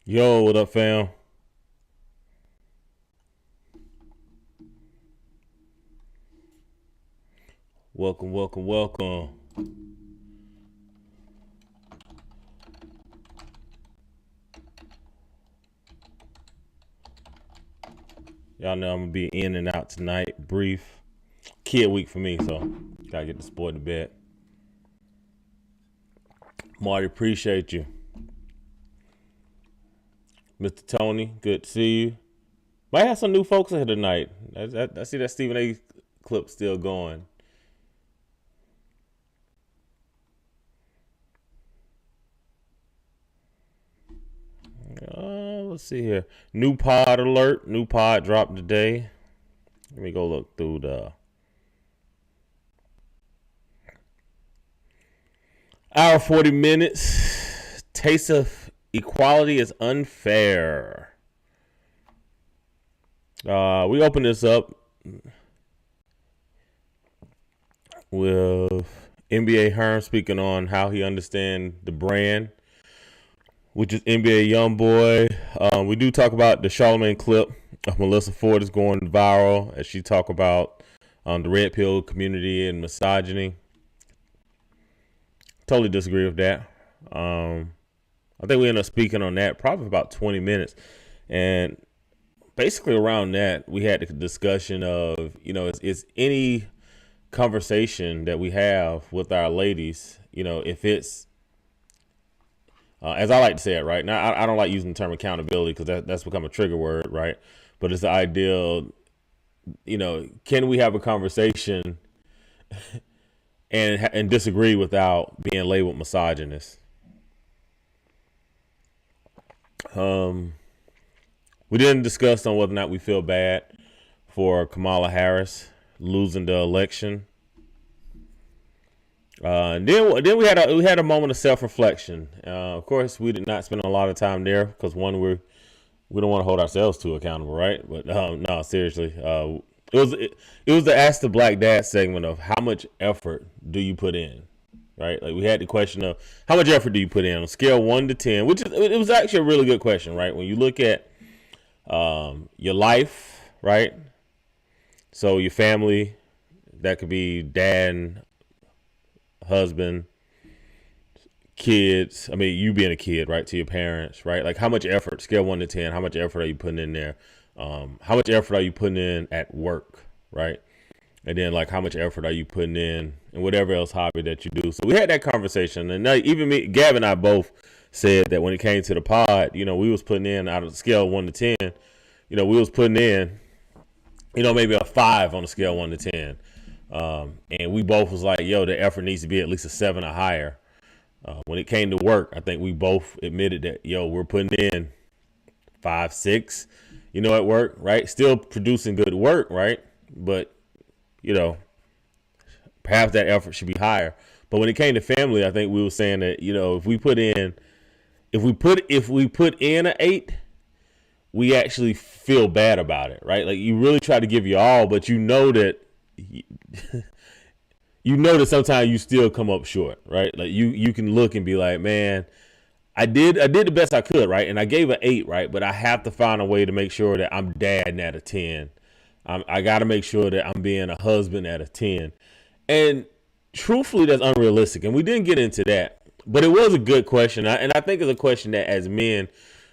Yo, what up, fam? Welcome, welcome, welcome. Y'all know I'm gonna be in and out tonight. Brief kid week for me, so gotta get the sport in bed. Marty, appreciate you. Mr. Tony, good to see you. Might have some new folks in here tonight. I see that Stephen A. clip still going. Let's see here. New pod alert. New pod dropped today. Let me go look through the hour 40 minutes. Taste of equality is unfair. We open this up with NBA Herm speaking on how he understands the brand, which is NBA YoungBoy. We do talk about the Charlamagne clip of Melissa Ford is going viral as she talk about the red pill community and misogyny. Totally disagree with that. I think we ended up speaking on that probably about 20 minutes. And basically around that, we had the discussion of, is any conversation that we have with our ladies, if it's, as I like to say it, right? Now, I don't like using the term accountability because that's become a trigger word, right? But it's the ideal, can we have a conversation and disagree without being labeled misogynist? We didn't discuss on whether or not we feel bad for Kamala Harris losing the election. Then we had a moment of self-reflection. Of course, we did not spend a lot of time there because one, we don't want to hold ourselves too accountable, right? But no, seriously, it was the Ask the Black Dad segment of how much effort do you put in, right? Like we had the question of how much effort do you put in on a scale 1 to 10, which it was actually a really good question, right? When you look at your life, right? So your family, that could be dad, husband, kids. I mean, you being a kid, right? To your parents, right? Like how much effort, scale 1 to 10, how much effort are you putting in there? How much effort are you putting in at work, right? And then like how much effort are you putting in and whatever else hobby that you do. So we had that conversation, and even me, Gab and I both said that when it came to the pod, we was putting in out of the scale 1 to 10, we was putting in, maybe a 5 on the scale 1 to 10. And we both was like, yo, the effort needs to be at least a 7 or higher. When it came to work, I think we both admitted that, yo, we're putting in 5, 6, at work, right? Still producing good work, right? But, perhaps that effort should be higher. But when it came to family, I think we were saying that, if we put in an 8, we actually feel bad about it, right? Like you really try to give your all, but you know that sometimes you still come up short, right? Like you can look and be like, man, I did the best I could, right? And I gave an 8, right? But I have to find a way to make sure that I'm dadding at a 10. I got to make sure that I'm being a husband at a 10. And truthfully, that's unrealistic. And we didn't get into that, but it was a good question. And I think it's a question that as men,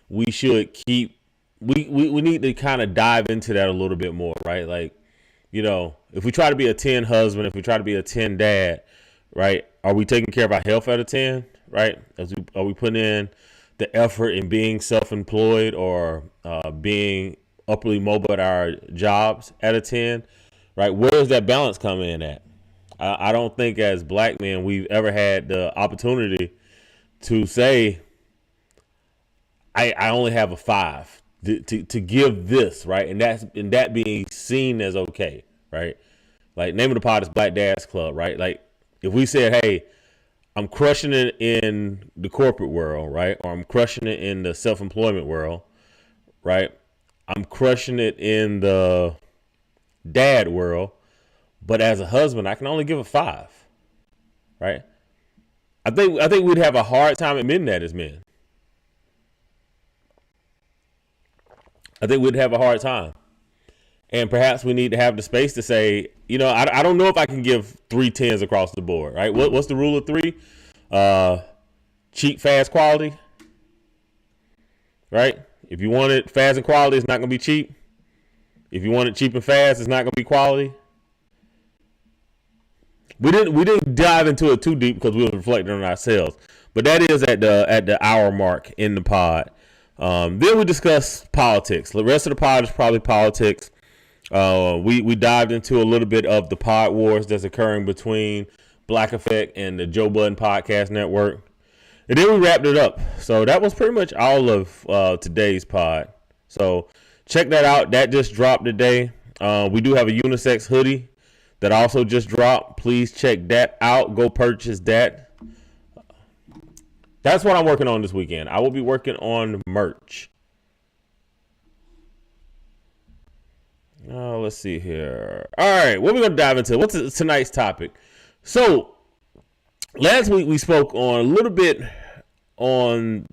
we should keep, we need to kind of dive into that a little bit more, right? Like, if we try to be a 10 husband, if we try to be a 10 dad, right? Are we taking care of our health at a 10, right? Are we putting in the effort in being self-employed or being upwardly mobile at our jobs at a 10, right? Where does that balance come in at? I don't think as black men we've ever had the opportunity to say, I only have a 5 to give this, right? And that being seen as okay, right? Like name of the pod is Black Dads Club, right? Like if we said, hey, I'm crushing it in the corporate world, right? Or I'm crushing it in the self-employment world, right? I'm crushing it in the dad world, but as a husband, I can only give a 5, right? I think we'd have a hard time admitting that as men. I think we'd have a hard time. And perhaps we need to have the space to say, I don't know if I can give 3 10s across the board, right? What's the rule of 3? Cheap, fast, quality, right? If you want it fast and quality, it's not going to be cheap. If you want it cheap and fast, it's not going to be quality. We didn't dive into it too deep because we were reflecting on ourselves. But that is at the hour mark in the pod. Then we discuss politics. The rest of the pod is probably politics. We dived into a little bit of the pod wars that's occurring between Black Effect and the Joe Budden Podcast Network. And then we wrapped it up. So that was pretty much all of today's pod. So check that out. That just dropped today. We do have a unisex hoodie that also just dropped. Please check that out. Go purchase that. That's what I'm working on this weekend. I will be working on merch. Let's see here. All right, what are we going to dive into? What's tonight's topic? So, last week we spoke on a little bit on...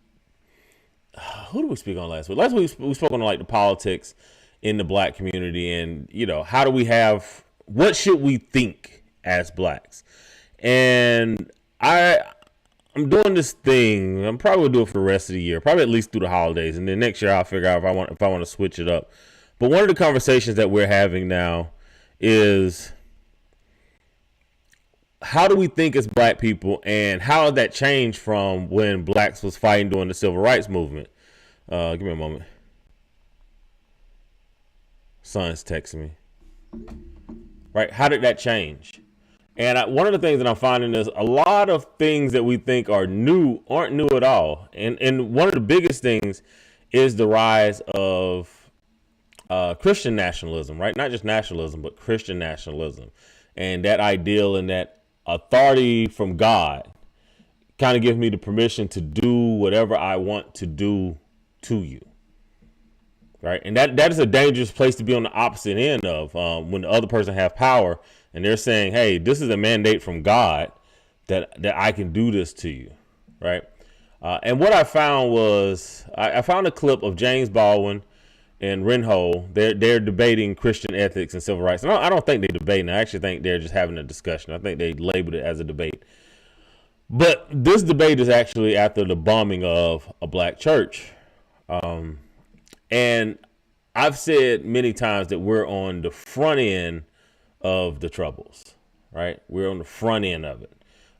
Who did we speak on last week? Last week we spoke on like the politics in the black community and, how do we have... What should we think as blacks? And I'm doing this thing. I'm probably going to do it for the rest of the year, probably at least through the holidays. And then next year I'll figure out if I want to switch it up. But one of the conversations that we're having now is how do we think as black people and how has that changed from when blacks was fighting during the civil rights movement? Give me a moment. Son's texting me. Right? How did that change? And one of the things that I'm finding is a lot of things that we think are new aren't new at all. And one of the biggest things is the rise of Christian nationalism, right? Not just nationalism, but Christian nationalism. And that ideal and that authority from God kind of gives me the permission to do whatever I want to do to you. Right. And that is a dangerous place to be on the opposite end of when the other person have power and they're saying, hey, this is a mandate from God that I can do this to you. Right. And what I found was I found a clip of James Baldwin and Renho. They're debating Christian ethics and civil rights. And I don't think they're debating. I actually think they're just having a discussion. I think they labeled it as a debate. But this debate is actually after the bombing of a black church. And I've said many times that we're on the front end of the Troubles, right? We're on the front end of it.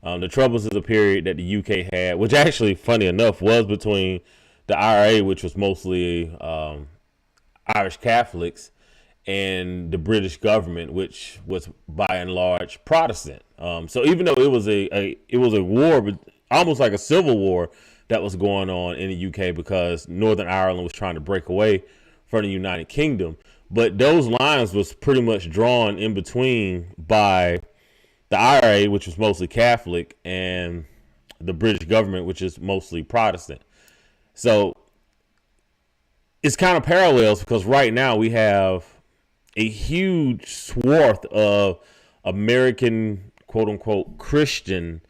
The Troubles is a period that the UK had, which actually, funny enough, was between the IRA, which was mostly Irish Catholics, and the British government, which was by and large Protestant. So even though it was a war, but almost like a civil war that was going on in the UK because Northern Ireland was trying to break away from the United Kingdom. But those lines was pretty much drawn in between by the IRA, which was mostly Catholic, and the British government, which is mostly Protestant. So it's kind of parallels because right now we have a huge swath of American, quote unquote, Christian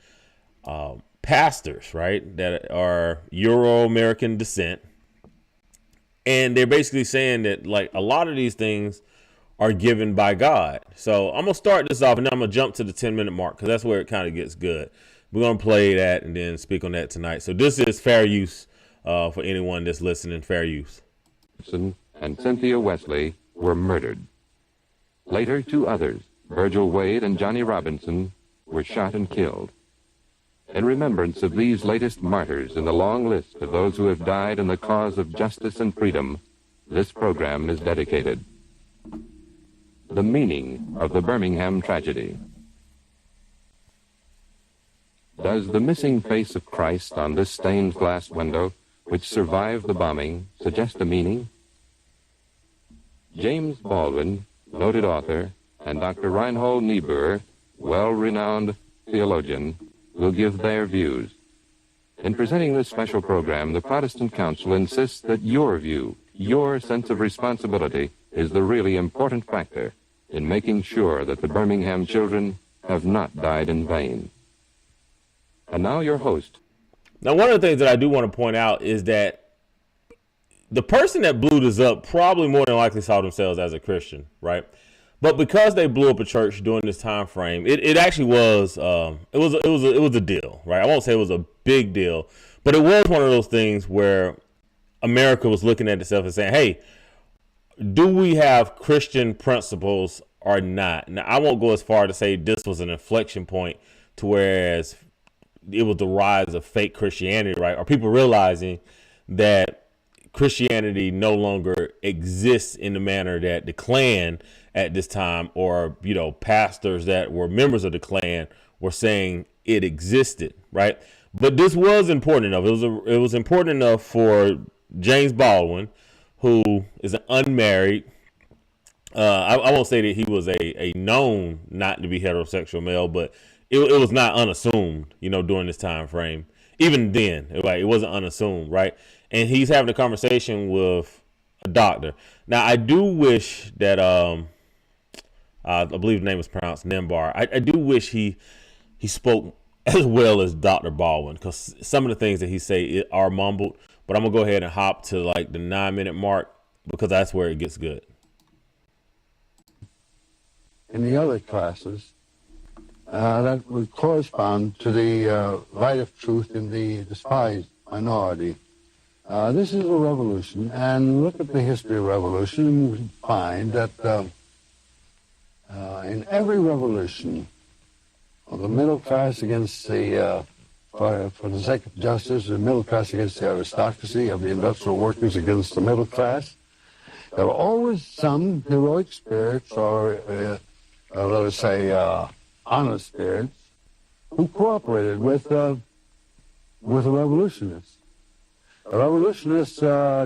pastors, right, that are Euro-American descent. And they're basically saying that like a lot of these things are given by God. So I'm going to start this off and then I'm going to jump to the 10-minute mark because that's where it kind of gets good. We're going to play that and then speak on that tonight. So this is fair use for anyone that's listening, fair use. And Cynthia Wesley were murdered. Later, 2 others, Virgil Wade and Johnny Robinson, were shot and killed. In remembrance of these latest martyrs in the long list of those who have died in the cause of justice and freedom, this program is dedicated. The meaning of the Birmingham tragedy. Does the missing face of Christ on this stained glass window, which survived the bombing, suggest a meaning? James Baldwin, noted author, and Dr. Reinhold Niebuhr, well-renowned theologian, will give their views. In presenting this special program, the Protestant Council insists that your view, your sense of responsibility, is the really important factor in making sure that the Birmingham children have not died in vain. And now your host. Now, one of the things that I do want to point out is that the person that blew this up probably more than likely saw themselves as a Christian, right? But because they blew up a church during this time frame, it actually was it was a deal, right? I won't say it was a big deal, but it was one of those things where America was looking at itself and saying, "Hey, do we have Christian principles or not?" Now, I won't go as far to say this was an inflection point to whereas it was the rise of fake Christianity, right? Or people realizing that Christianity no longer exists in the manner that the Klan at this time, or pastors that were members of the Klan were saying it existed, right? But this was important enough. It was important enough for James Baldwin, who is an unmarried. I won't say that he was a known not to be heterosexual male, but it was not unassumed, during this time frame. Even then, it wasn't unassumed, right? And he's having a conversation with a doctor. Now, I do wish that I believe the name is pronounced Nembar. I do wish he spoke as well as Dr. Baldwin, because some of the things that he say are mumbled. But I'm gonna go ahead and hop to like the 9-minute mark because that's where it gets good. In the other classes, that would correspond to the light of truth in the despised minority. This is a revolution, and look at the history of revolution, and you find that in every revolution, the middle class against the, for the sake of justice, the middle class against the aristocracy of the industrial workers against the middle class, there were always some heroic spirits, or let us say honest spirits, who cooperated with the revolutionists. The revolutionists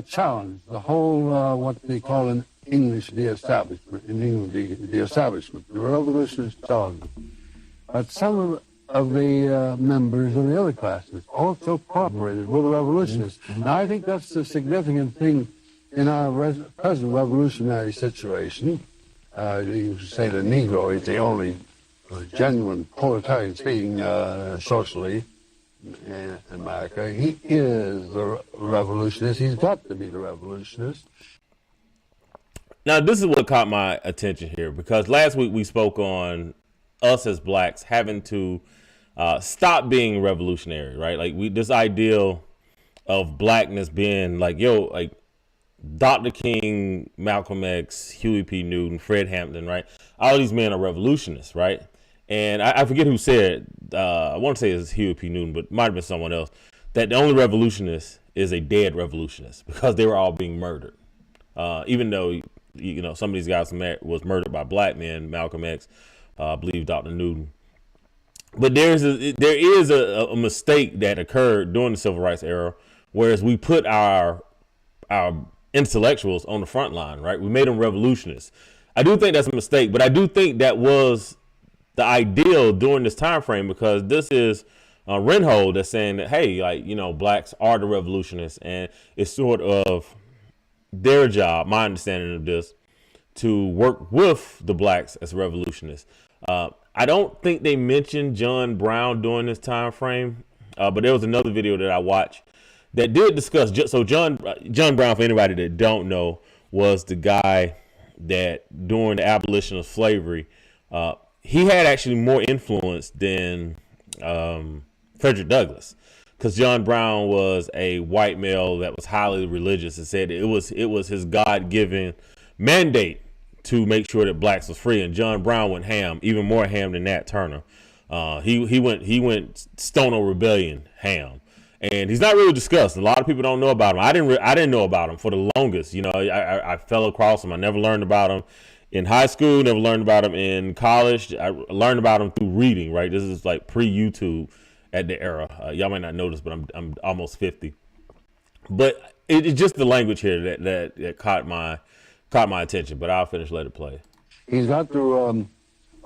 challenged the whole, what they call in English, the establishment. In England, the establishment. The revolutionists challenged them. But some of the members of the other classes also cooperated with the revolutionists. Now, I think that's the significant thing in our present revolutionary situation. You say the Negro is the only genuine proletarian speaking socially in America. He is the revolutionist. He's got to be the revolutionist. Now, this is what caught my attention here, because last week we spoke on us as blacks having to stop being revolutionary, right? Like this ideal of blackness being like, like Dr. King, Malcolm X, Huey P. Newton, Fred Hampton, right? All these men are revolutionists, right? And I forget who said, I want to say it's Huey P. Newton, but it might have been someone else, that the only revolutionist is a dead revolutionist because they were all being murdered. Even though, some of these guys was murdered by black men, Malcolm X, I believe Dr. Newton. But there is a mistake that occurred during the civil rights era, whereas we put our intellectuals on the front line, right? We made them revolutionists. I do think that's a mistake, but I do think that was the ideal during this time frame, because this is Reinhold that's saying that, hey, blacks are the revolutionists, and it's sort of their job, my understanding of this, to work with the blacks as revolutionists. I don't think they mentioned John Brown during this time frame, but there was another video that I watched that did discuss. So John Brown, for anybody that don't know, was the guy that during the abolition of slavery, he had actually more influence than Frederick Douglass, because John Brown was a white male that was highly religious and said it was his God-given mandate to make sure that blacks was free. And John Brown went ham, even more ham than Nat Turner. He went Stono Rebellion ham, and he's not really discussed. A lot of people don't know about him. I didn't know about him for the longest. I fell across him. I never learned about him in high school. Never learned about him in college. I learned about him through reading. Right, this is like pre-YouTube at the era. Y'all might not know this, but I'm almost 50. But it's just the language here that caught my attention. But I'll finish, let it play. He's got to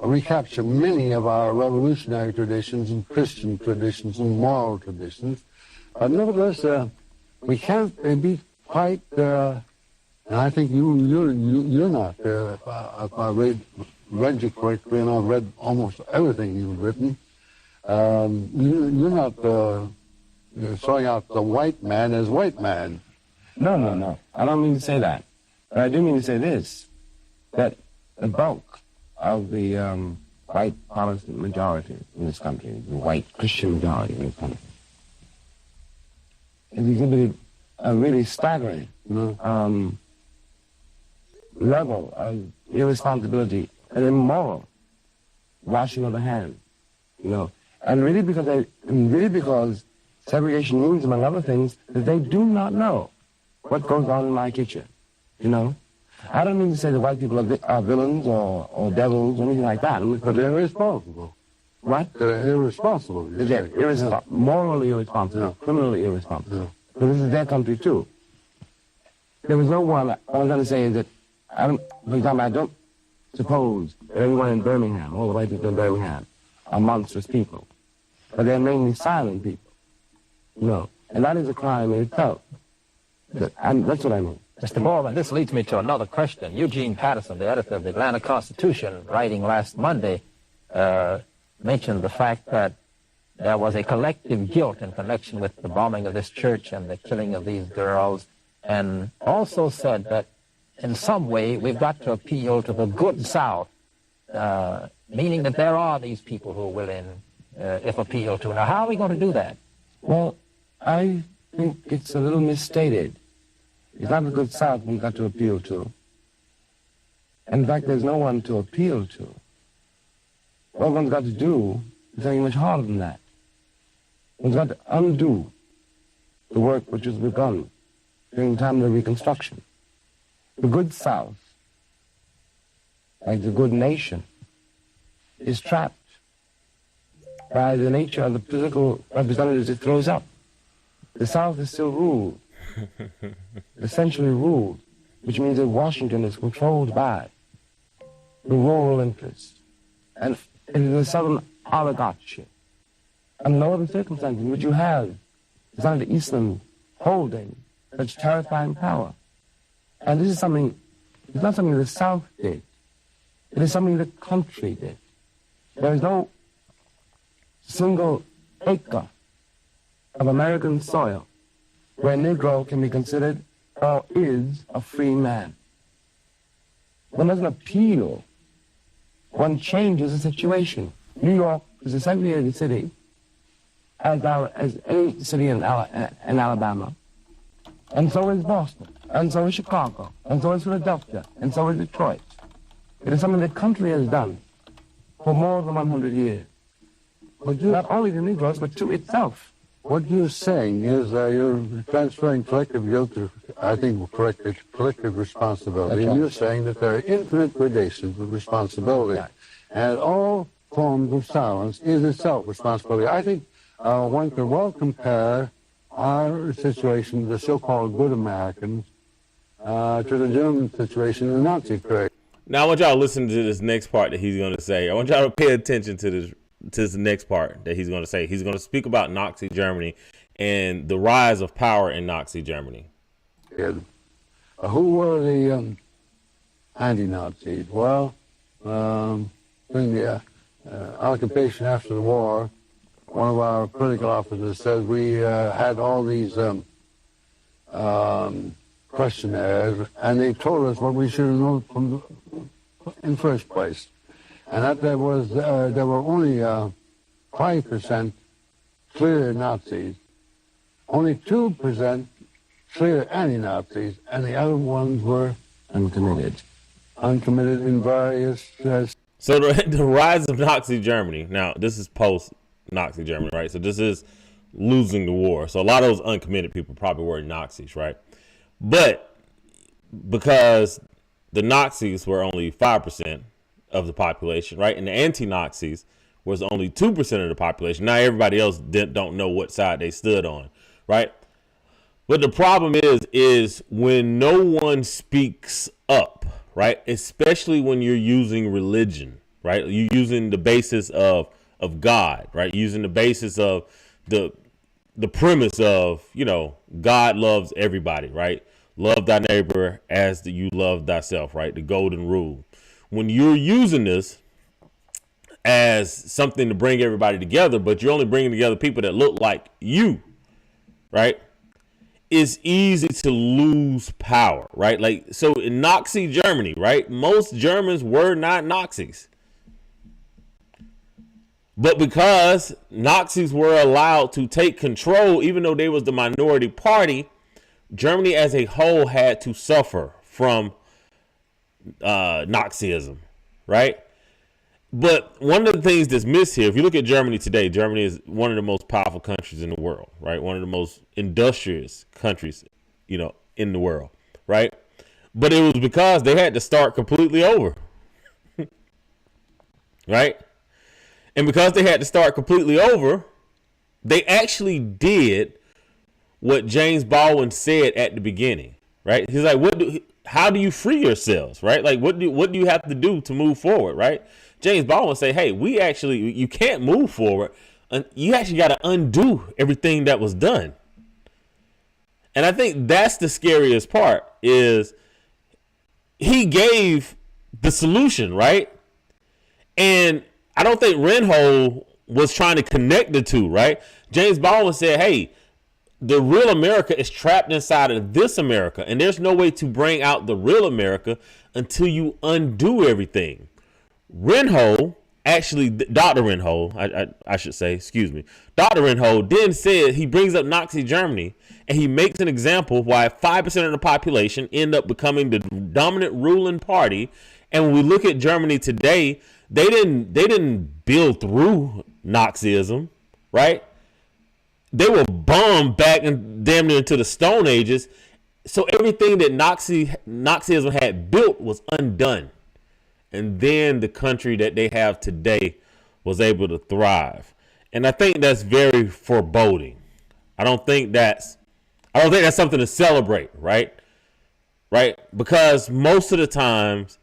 recapture many of our revolutionary traditions and Christian traditions and moral traditions. But nevertheless, we can't be quite, and I think you're not, if I read you correctly, and I've read almost everything you've written, you're not throwing out the white man as white man. No. I don't mean to say that. But I do mean to say this, that the bulk of the white Protestant majority in this country, the white Christian majority in this country, has exhibited a really staggering level of irresponsibility and immoral washing of the hands, and really because segregation means, among other things, that they do not know what goes on in my kitchen, I don't mean to say that white people are villains or devils or anything like that. But they're irresponsible. What? They're irresponsible. They're irresponsible, morally irresponsible, criminally irresponsible. But this is their country too. There was no one. All I'm going to say is that, for example, I don't suppose that everyone in Birmingham, all the white people in Birmingham, are monstrous people. But they're mainly silent people, and that is a crime in itself. And that's what I mean. Mr. Baldwin, this leads me to another question. Eugene Patterson, the editor of the Atlanta Constitution, writing last Monday, mentioned the fact that there was a collective guilt in connection with the bombing of this church and the killing of these girls, and also said that in some way we've got to appeal to the good South, meaning that there are these people who are willing, if appealed to. Now, how are we going to do that? Well, I think it's a little misstated. It's not the good South we've got to appeal to. In fact, there's no one to appeal to. What one's got to do is something much harder than that. One's got to undo the work which was begun during the time of the Reconstruction. The good South, like the good nation, is trapped by the nature of the political representatives it throws up. The South is still ruled, essentially ruled, which means that Washington is controlled by the rural interests. And it is a Southern oligarchy. Under no other circumstances in which you have the Son of the Eastern holding such terrifying power. And this is something, it's not something the South did. It is something the country did. There is no single acre of American soil where a Negro can be considered or is a free man. One doesn't appeal. One changes the situation. New York is a segregated city, as any city in Alabama. And so is Boston, and so is Chicago, and so is Philadelphia, and so is Detroit. It is something the country has done for more than 100 years. But not only to Negroes, but to itself. What you're saying is you're transferring collective guilt to, I think, collective responsibility. And you're saying that there are infinite gradations of responsibility. Right. And all forms of silence is itself responsibility. I think one could well compare our situation, the so-called good Americans, to the German situation in the Nazi period. Now I want y'all to listen to this next part that he's going to say. I want y'all to pay attention to this next part that he's going to say. He's going to speak about Nazi Germany and the rise of power in Nazi Germany. Who were the anti-Nazis? Well, during the occupation after the war, one of our political officers said we had all these questionnaires, and they told us what we should have known in first place, and that there were only 5% clear Nazis, only 2% clear anti-Nazis, and the other ones were uncommitted in various. So the rise of Nazi Germany. Now this is post Nazi Germany, right? So this is losing the war. So a lot of those uncommitted people probably were Nazis, right? But because the Nazis were only 5% of the population, right? And the anti-Nazis was only 2% of the population. Now everybody else don't know what side they stood on, right? But the problem is when no one speaks up, right? Especially when you're using religion, right? You're using the basis of God, right? Using the basis of the premise of, God loves everybody, right? Love thy neighbor as you love thyself, right? The golden rule. When you're using this as something to bring everybody together, but you're only bringing together people that look like you, right? it's easy to lose power, right? Like, so in Nazi Germany, right? Most Germans were not Nazis. But because Nazis were allowed to take control, even though they was the minority party, Germany as a whole had to suffer from Nazism, right? But one of the things that's missed here, if you look at Germany today, Germany is one of the most powerful countries in the world, right? One of the most industrious countries, in the world, right? But it was because they had to start completely over, right? And because they had to start completely over, they actually did what James Baldwin said at the beginning, right? He's like, how do you free yourselves, right? Like, what do you have to do to move forward, right? James Baldwin say, hey, you can't move forward. You actually got to undo everything that was done. And I think that's the scariest part is he gave the solution, right? And I don't think Reinhold was trying to connect the two, right? James Baldwin said, hey, the real America is trapped inside of this America, and there's no way to bring out the real America until you undo everything. Reinhold, actually, Dr. Reinhold, I should say, excuse me, Dr. Reinhold then said he brings up Nazi Germany, and he makes an example of why 5% of the population end up becoming the dominant ruling party. And when we look at Germany today, they didn't build through Nazism, right? They were bombed back and damn near into the Stone Ages. So everything that Nazism had built was undone. And then the country that they have today was able to thrive. And I think that's very foreboding. I don't think that's something to celebrate, right? Right? Because most of the times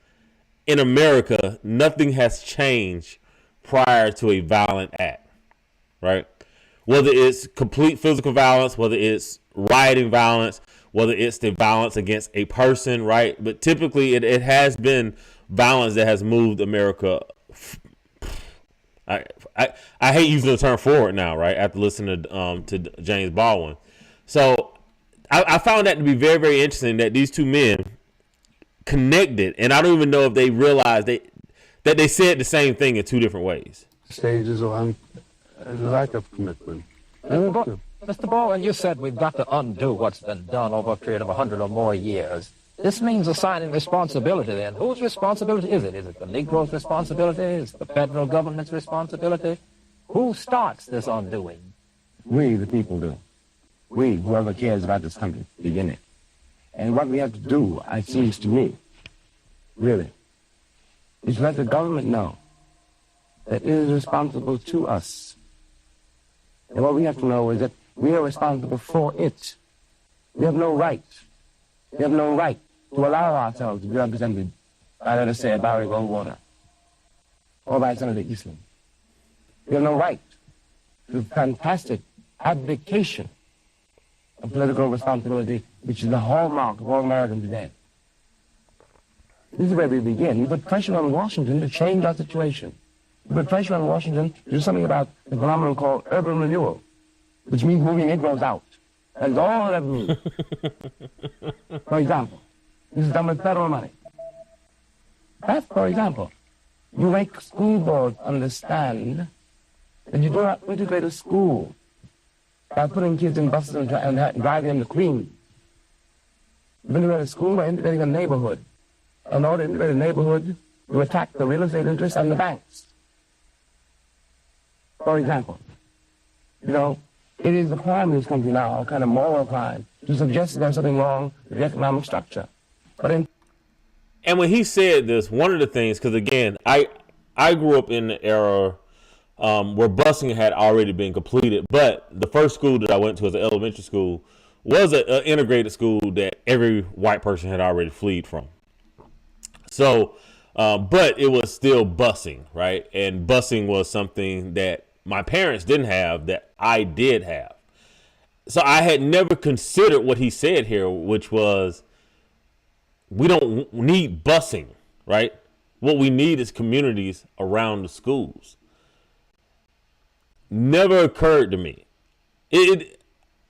in America, nothing has changed prior to a violent act, right? Whether it's complete physical violence, whether it's rioting violence, whether it's the violence against a person, right? But typically it has been violence that has moved America. I hate using the term forward now, right? After listening to James Baldwin. So I found that to be very, very interesting that these two men connected. And I don't even know if they realized that they said the same thing in two different ways. Stages of lack of commitment. Mr. Baldwin, you said we've got to undo what's been done over a period of 100 or more years. This means assigning responsibility then. Whose responsibility is it? Is it the Negro's responsibility? Is it the federal government's responsibility? Who starts this undoing? We, the people, do. We, whoever cares about this country, begin it. And what we have to do, it seems to me, really, is let the government know that it is responsible to us. And what we have to know is that we are responsible for it. We have no right. We have no right to allow ourselves to be represented by, let us say, Barry Goldwater or by Senator Eastland. We have no right to fantastic abdication of political responsibility, which is the hallmark of all Americans today. This is where we begin. We put pressure on Washington to change our situation. We put pressure on Washington to do something about the phenomenon called urban renewal, which means moving Negroes out. That's all that means. For example, this is done with federal money. That, for example, you make school boards understand that you do not integrate a school by putting kids in buses and driving them to Queens. You integrate a school by integrating a neighborhood. In order to integrate a neighborhood, you attack the real estate interests and the banks. For example, it is a crime in this country now, a kind of moral crime, to suggest that there's something wrong with the economic structure. And when he said this, one of the things, because again, I grew up in the era where busing had already been completed, but the first school that I went to as an elementary school was an integrated school that every white person had already fled from. So, but it was still busing, right? And busing was something that my parents didn't have that I did have. So I had never considered what he said here, which was we don't need busing, right? What we need is communities around the schools. Never occurred to me.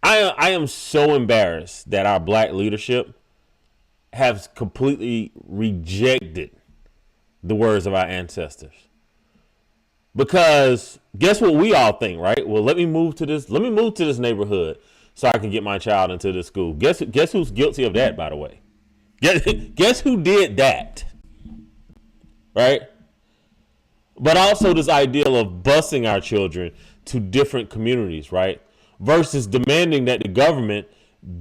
I am so embarrassed that our black leadership has completely rejected the words of our ancestors. Because guess what we all think, right? Well, let me move to this neighborhood so I can get my child into this school. Guess who's guilty of that, by the way? Guess who did that? Right? But also this ideal of busing our children to different communities, right? Versus demanding that the government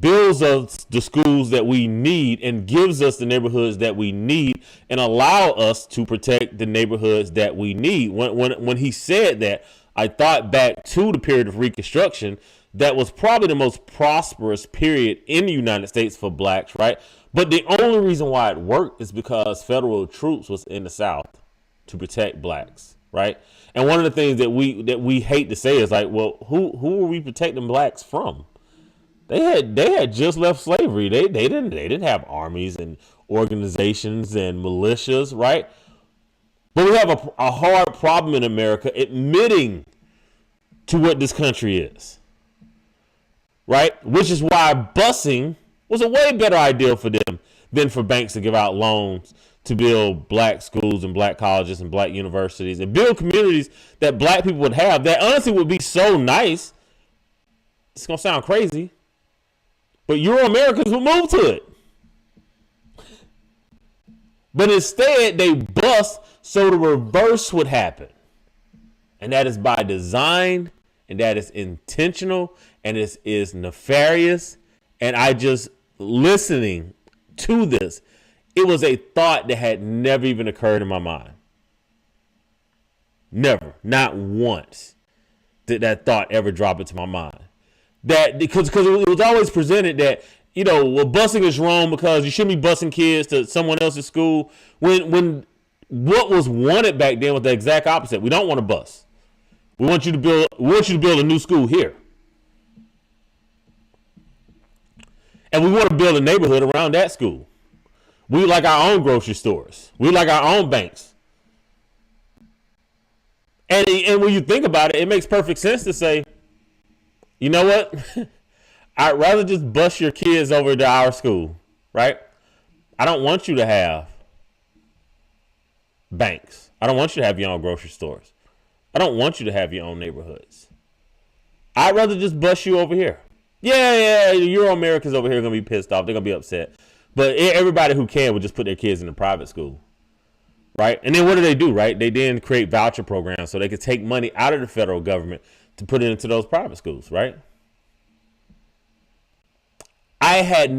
builds us the schools that we need and gives us the neighborhoods that we need and allow us to protect the neighborhoods that we need. When he said that, I thought back to the period of Reconstruction that was probably the most prosperous period in the United States for blacks, right? But the only reason why it worked is because federal troops was in the South to protect blacks, right? And one of the things that we hate to say is like, well, who are we protecting blacks from? They had just left slavery. They didn't have armies and organizations and militias, right? But we have a hard problem in America admitting to what this country is, right? Which is why busing was a way better idea for them than for banks to give out loans to build black schools and black colleges and black universities and build communities that black people would have that honestly would be so nice. It's going to sound crazy, but Euro-Americans will move to it. But instead, they bust so the reverse would happen. And that is by design, and that is intentional, and it is nefarious. And I just, listening to this, it was a thought that had never even occurred in my mind. Never, not once did that thought ever drop into my mind. That because it was always presented that, you know, well, busing is wrong because you shouldn't be busing kids to someone else's school. When what was wanted back then was the exact opposite. We don't want to bus. We want you to build a new school here. And we want to build a neighborhood around that school. We like our own grocery stores. We like our own banks. And when you think about it, it makes perfect sense to say, you know what? I'd rather just bus your kids over to our school, right? I don't want you to have banks. I don't want you to have your own grocery stores. I don't want you to have your own neighborhoods. I'd rather just bus you over here. Yeah, Euro-Americans over here are going to be pissed off. They're going to be upset. But everybody who can would just put their kids in a private school, right? And then what do, right? They then create voucher programs so they could take money out of the federal government to put it into those private schools, right? I had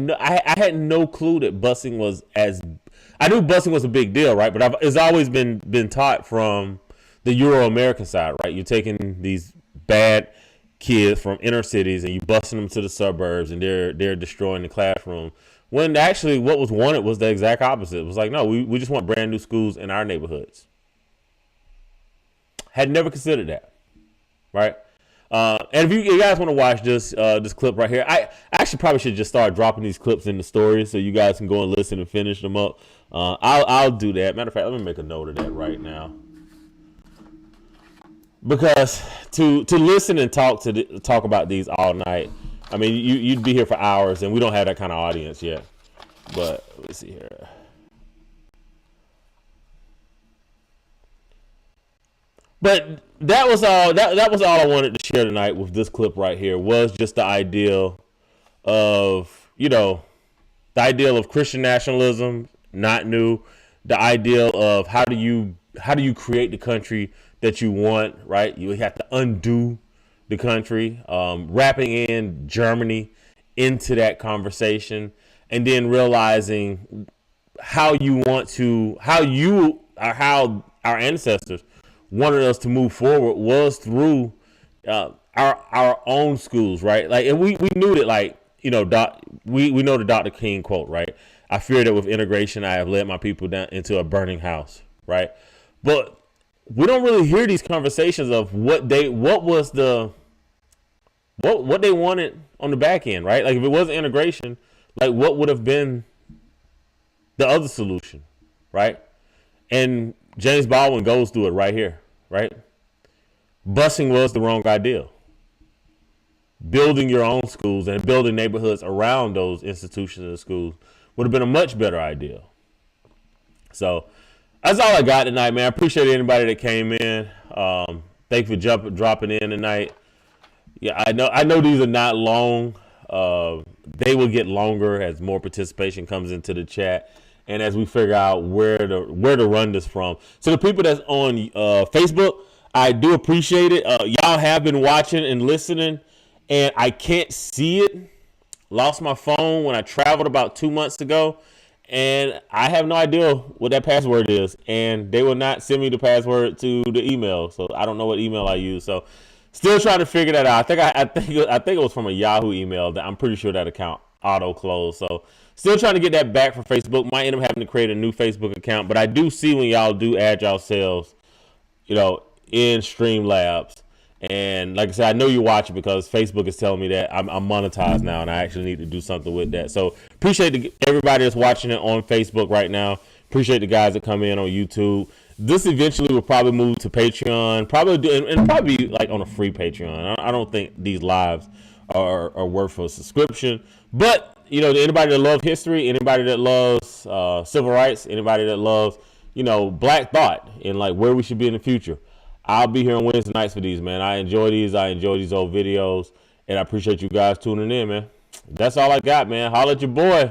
no clue that busing was I knew busing was a big deal, right? But it's always been taught from the Euro-American side, right? You're taking these bad kids from inner cities and you busing them to the suburbs and they're destroying the classroom. When actually what was wanted was the exact opposite. It was like, no, we just want brand new schools in our neighborhoods. Had never considered that, right? And if you guys want to watch this clip right here, I actually probably should just start dropping these clips in the stories so you guys can go and listen and finish them up. I'll do that. Matter of fact, let me make a note of that right now. Because to listen and talk about these all night, I mean, you'd be here for hours, and we don't have that kind of audience yet. But let's see here. But that was all. That was all I wanted to share tonight with this clip right here. Was just the ideal of the ideal of Christian nationalism, not new. The ideal of how do you create the country that you want, right? You have to undo the country, wrapping in Germany into that conversation, and then realizing how our ancestors wanted us to move forward was through our own schools, right? Like, and we knew that, like, we know the Dr. King quote, right? I fear that with integration, I have led my people down into a burning house, right? But we don't really hear these conversations of what they wanted on the back end, right? Like, if it wasn't integration, like, what would have been the other solution, right? And James Baldwin goes through it right here, right? Busing was the wrong idea. building your own schools and building neighborhoods around those institutions and schools would have been a much better idea. So that's all I got tonight, man. I appreciate anybody that came in. Thank you for dropping in tonight. Yeah, I know these are not long. They will get longer as more participation comes into the chat, and as we figure out where to run this from. So the people that's on Facebook, I do appreciate it. Y'all have been watching and listening, and I can't see it. Lost my phone when I traveled about 2 months ago, and I have no idea what that password is, and they will not send me the password to the email, so I don't know what email I use. So still trying to figure that out. I think it was from a Yahoo email that I'm pretty sure that account auto closed. So still trying to get that back from Facebook. Might end up having to create a new Facebook account, but I do see when y'all do add yourselves, in Streamlabs. And like I said, I know you're watching because Facebook is telling me that I'm monetized now, and I actually need to do something with that. So appreciate everybody that's watching it on Facebook right now. Appreciate the guys that come in on YouTube. This eventually will probably move to Patreon, probably like on a free Patreon. I don't think these lives are worth a subscription. But, anybody that loves history, anybody that loves civil rights, anybody that loves, black thought and like where we should be in the future, I'll be here on Wednesday nights for these, man. I enjoy these old videos, and I appreciate you guys tuning in, man. That's all I got, man. Holla at your boy.